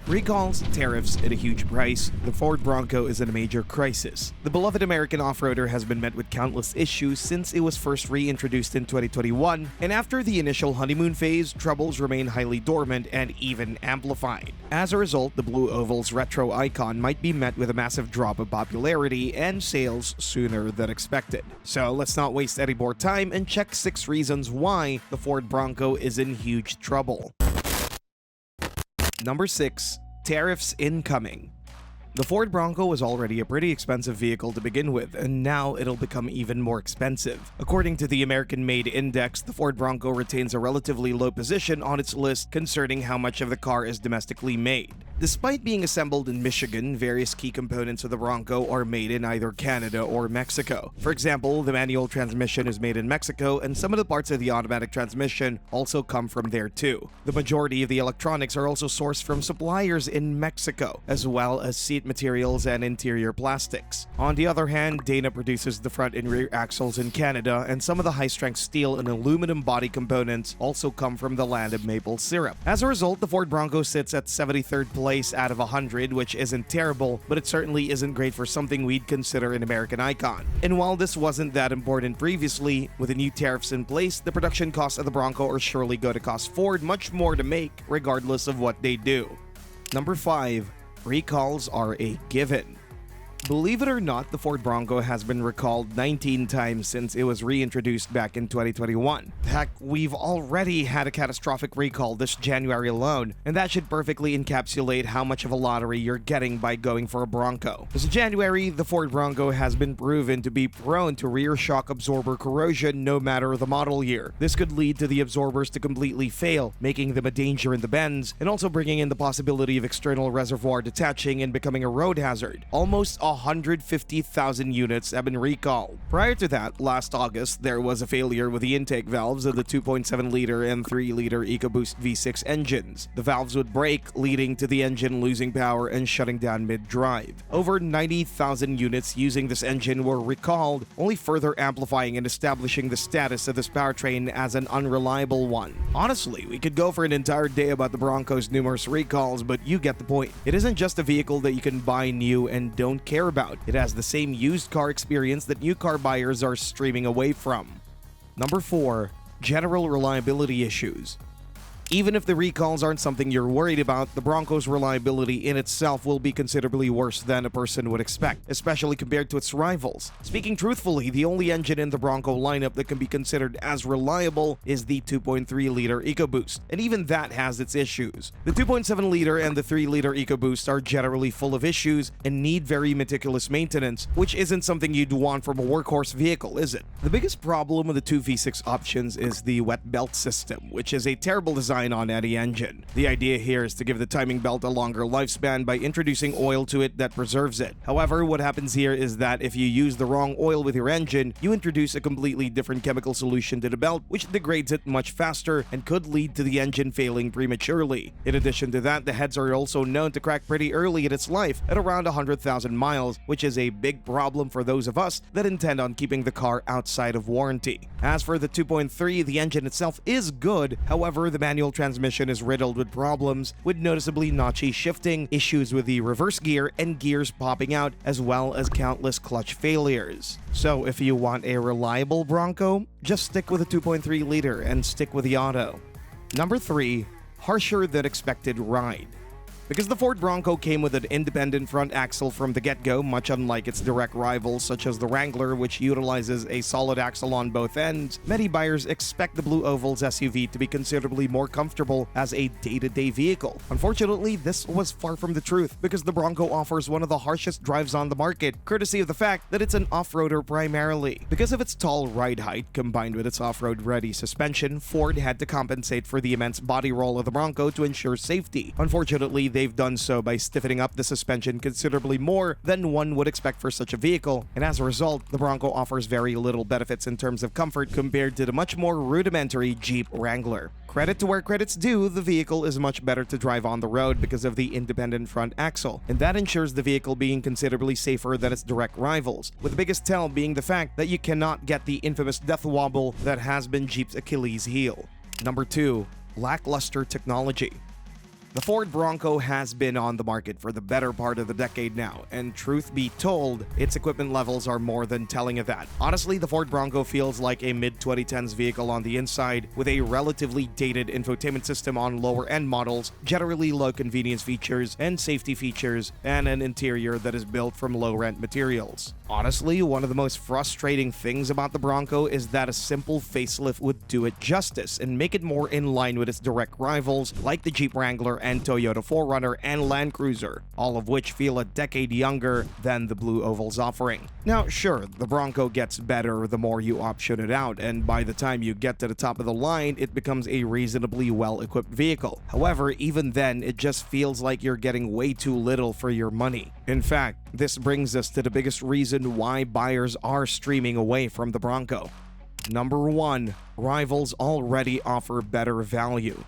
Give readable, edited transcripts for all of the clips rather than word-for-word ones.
Recalls, tariffs, and a huge price, the Ford Bronco is in a major crisis. The beloved American off-roader has been met with countless issues since it was first reintroduced in 2021, and after the initial honeymoon phase, troubles remain highly dormant and even amplified. As a result, the Blue Oval's retro icon might be met with a massive drop of popularity and sales sooner than expected. So let's not waste any more time and check 6 reasons why the Ford Bronco is in huge trouble. Number 6. Tariffs incoming. The Ford Bronco was already a pretty expensive vehicle to begin with, and now it'll become even more expensive. According to the American Made Index, the Ford Bronco retains a relatively low position on its list concerning how much of the car is domestically made. Despite being assembled in Michigan, various key components of the Bronco are made in either Canada or Mexico. For example, the manual transmission is made in Mexico, and some of the parts of the automatic transmission also come from there too. The majority of the electronics are also sourced from suppliers in Mexico, as well as seat materials and interior plastics. On the other hand, Dana produces the front and rear axles in Canada, and some of the high-strength steel and aluminum body components also come from the land of maple syrup. As a result, the Ford Bronco sits at 73rd place out of 100, which isn't terrible, but it certainly isn't great for something we'd consider an American icon. And while this wasn't that important previously, with the new tariffs in place, the production costs of the Bronco are surely going to cost Ford much more to make, regardless of what they do. Number 5. Recalls are a given. Believe it or not, the Ford Bronco has been recalled 19 times since it was reintroduced back in 2021. Heck, we've already had a catastrophic recall this January alone, and that should perfectly encapsulate how much of a lottery you're getting by going for a Bronco. This January, the Ford Bronco has been proven to be prone to rear shock absorber corrosion no matter the model year. This could lead to the absorbers to completely fail, making them a danger in the bends, and also bringing in the possibility of external reservoir detaching and becoming a road hazard. Almost 150,000 units have been recalled. Prior to that, last August, there was a failure with the intake valves of the 2.7-liter and 3-liter EcoBoost V6 engines. The valves would break, leading to the engine losing power and shutting down mid-drive. Over 90,000 units using this engine were recalled, only further amplifying and establishing the status of this powertrain as an unreliable one. Honestly, we could go for an entire day about the Bronco's numerous recalls, but you get the point. It isn't just a vehicle that you can buy new and don't care about. It has the same used car experience that new car buyers are streaming away from. Number 4. General reliability issues. Even if the recalls aren't something you're worried about, the Bronco's reliability in itself will be considerably worse than a person would expect, especially compared to its rivals. Speaking truthfully, the only engine in the Bronco lineup that can be considered as reliable is the 2.3-liter EcoBoost, and even that has its issues. The 2.7-liter and the 3-liter EcoBoost are generally full of issues and need very meticulous maintenance, which isn't something you'd want from a workhorse vehicle, is it? The biggest problem with the two V6 options is the wet belt system, which is a terrible design on any engine. The idea here is to give the timing belt a longer lifespan by introducing oil to it that preserves it. However, what happens here is that if you use the wrong oil with your engine, you introduce a completely different chemical solution to the belt, which degrades it much faster and could lead to the engine failing prematurely. In addition to that, the heads are also known to crack pretty early in its life at around 100,000 miles, which is a big problem for those of us that intend on keeping the car outside of warranty. As for the 2.3, the engine itself is good, however, the manual transmission is riddled with problems, with noticeably notchy shifting, issues with the reverse gear, and gears popping out, as well as countless clutch failures. So if you want a reliable Bronco, just stick with a 2.3-liter and stick with the auto. Number 3. Harsher than expected ride. Because the Ford Bronco came with an independent front axle from the get-go, much unlike its direct rivals such as the Wrangler, which utilizes a solid axle on both ends, many buyers expect the Blue Oval's SUV to be considerably more comfortable as a day-to-day vehicle. Unfortunately, this was far from the truth, because the Bronco offers one of the harshest drives on the market, courtesy of the fact that it's an off-roader primarily. Because of its tall ride height, combined with its off-road-ready suspension, Ford had to compensate for the immense body roll of the Bronco to ensure safety. Unfortunately, they've done so by stiffening up the suspension considerably more than one would expect for such a vehicle, and as a result, the Bronco offers very little benefits in terms of comfort compared to the much more rudimentary Jeep Wrangler. Credit to where credit's due, the vehicle is much better to drive on the road because of the independent front axle, and that ensures the vehicle being considerably safer than its direct rivals, with the biggest tell being the fact that you cannot get the infamous death wobble that has been Jeep's Achilles heel. Number 2. Lackluster technology. The Ford Bronco has been on the market for the better part of the decade now, and truth be told, its equipment levels are more than telling of that. Honestly, the Ford Bronco feels like a mid-2010s vehicle on the inside, with a relatively dated infotainment system on lower-end models, generally low convenience features and safety features, and an interior that is built from low-rent materials. Honestly, one of the most frustrating things about the Bronco is that a simple facelift would do it justice and make it more in line with its direct rivals like the Jeep Wrangler and Toyota 4Runner and Land Cruiser, all of which feel a decade younger than the Blue Oval's offering. Now, sure, the Bronco gets better the more you option it out, and by the time you get to the top of the line, it becomes a reasonably well-equipped vehicle. However, even then, it just feels like you're getting way too little for your money. In fact, this brings us to the biggest reason why buyers are streaming away from the Bronco. Number 1, rivals already offer better value.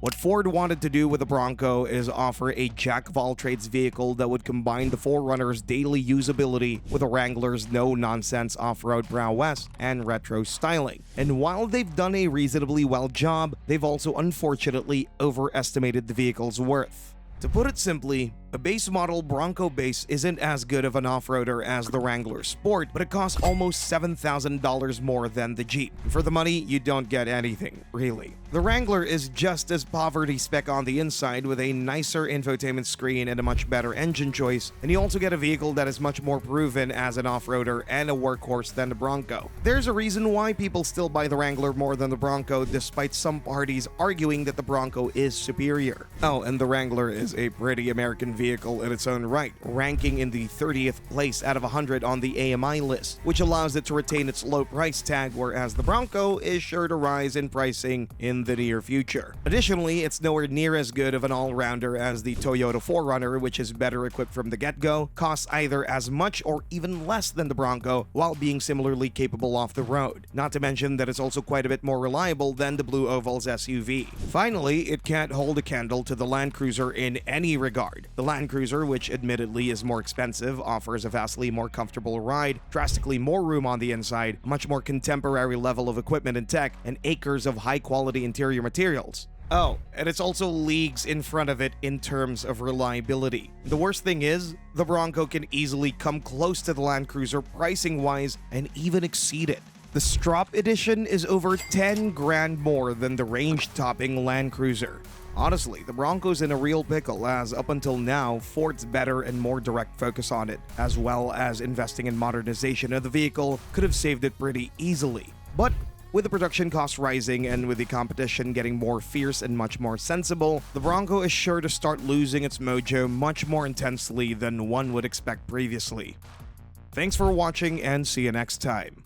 What Ford wanted to do with the Bronco is offer a jack-of-all-trades vehicle that would combine the 4Runner's daily usability with the Wrangler's no-nonsense off-road prowess and retro styling. And while they've done a reasonably well job, they've also unfortunately overestimated the vehicle's worth. To put it simply, a base model Bronco base isn't as good of an off-roader as the Wrangler Sport, but it costs almost $7,000 more than the Jeep. For the money, you don't get anything, really. The Wrangler is just as poverty spec on the inside with a nicer infotainment screen and a much better engine choice, and you also get a vehicle that is much more proven as an off-roader and a workhorse than the Bronco. There's a reason why people still buy the Wrangler more than the Bronco, despite some parties arguing that the Bronco is superior. Oh, and the Wrangler is a pretty American vehicle in its own right, ranking in the 30th place out of 100 on the AMI list, which allows it to retain its low price tag, whereas the Bronco is sure to rise in pricing in the near future. Additionally, it's nowhere near as good of an all-rounder as the Toyota 4Runner, which is better equipped from the get-go, costs either as much or even less than the Bronco, while being similarly capable off the road. Not to mention that it's also quite a bit more reliable than the Blue Oval's SUV. Finally, it can't hold a candle to the Land Cruiser in any regard. The Land Cruiser, which admittedly is more expensive, offers a vastly more comfortable ride, drastically more room on the inside, a much more contemporary level of equipment and tech, and acres of high-quality interior materials. Oh, and it's also leagues in front of it in terms of reliability. The worst thing is, the Bronco can easily come close to the Land Cruiser pricing-wise and even exceed it. The Strop Edition is over 10 grand more than the range-topping Land Cruiser. Honestly, the Bronco's in a real pickle, as up until now, Ford's better and more direct focus on it, as well as investing in modernization of the vehicle, could have saved it pretty easily. But with the production costs rising and with the competition getting more fierce and much more sensible, the Bronco is sure to start losing its mojo much more intensely than one would expect previously. Thanks for watching and see you next time.